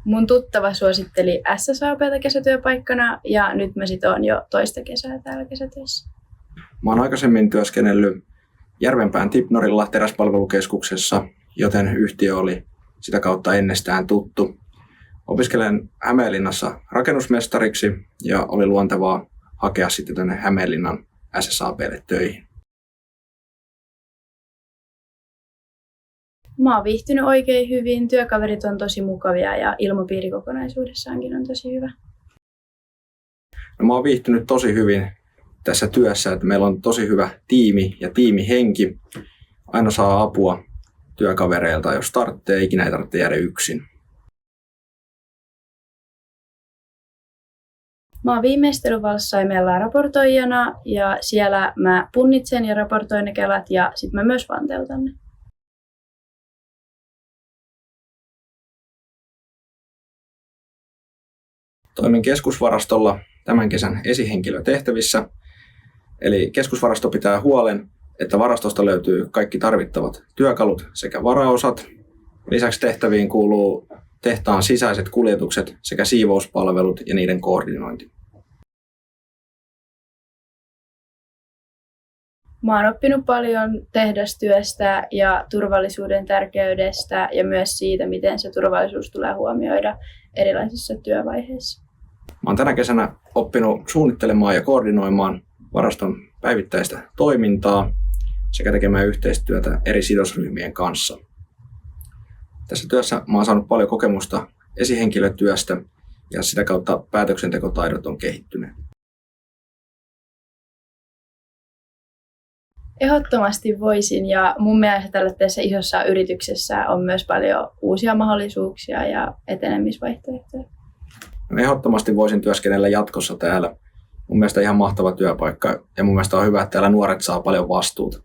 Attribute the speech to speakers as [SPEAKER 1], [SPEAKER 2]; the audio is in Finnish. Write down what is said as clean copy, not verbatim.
[SPEAKER 1] Mun tuttava suositteli SSAB:tä kesätyöpaikkana ja nyt mä sit oon jo toista kesää täällä kesätöissä.
[SPEAKER 2] Mä oon aikaisemmin työskennellyt Järvenpään Tipnorilla teräspalvelukeskuksessa, joten yhtiö oli sitä kautta ennestään tuttu. Opiskelen Hämeenlinnassa rakennusmestariksi ja oli luontevaa hakea sitten tänne Hämeenlinnan SSAB:lle töihin.
[SPEAKER 1] Mä oon viihtynyt oikein hyvin, työkaverit on tosi mukavia ja ilmapiiri kokonaisuudessaankin on tosi hyvä.
[SPEAKER 2] No, mä oon viihtynyt tosi hyvin tässä työssä, että meillä on tosi hyvä tiimi ja tiimihenki. Aina saa apua työkavereilta, jos tarvitsee, ikinä ei tarvitse jäädä yksin.
[SPEAKER 1] Mä oon viimeistelyvalssaimeella raportoijana ja siellä mä punnitsen ja raportoin ne kelat ja sit mä myös vanteutan ne.
[SPEAKER 2] Toimin keskusvarastolla tämän kesän esihenkilötehtävissä. Eli keskusvarasto pitää huolen, että varastosta löytyy kaikki tarvittavat työkalut sekä varaosat. Lisäksi tehtäviin kuuluu tehtaan sisäiset kuljetukset sekä siivouspalvelut ja niiden koordinointi.
[SPEAKER 1] Mä oon oppinut paljon tehdastyöstä ja turvallisuuden tärkeydestä ja myös siitä, miten se turvallisuus tulee huomioida erilaisissa työvaiheissa.
[SPEAKER 2] Mä oon tänä kesänä oppinut suunnittelemaan ja koordinoimaan varaston päivittäistä toimintaa sekä tekemään yhteistyötä eri sidosryhmien kanssa. Tässä työssä mä oon saanut paljon kokemusta esihenkilötyöstä ja sitä kautta päätöksentekotaidot on kehittyneet.
[SPEAKER 1] Ehdottomasti voisin ja mun mielestä tällaisessa isossa yrityksessä on myös paljon uusia mahdollisuuksia ja etenemisvaihtoehtoja.
[SPEAKER 2] Ehdottomasti voisin työskennellä jatkossa täällä. Mun mielestä ihan mahtava työpaikka ja mun mielestä on hyvä, että täällä nuoret saa paljon vastuuta.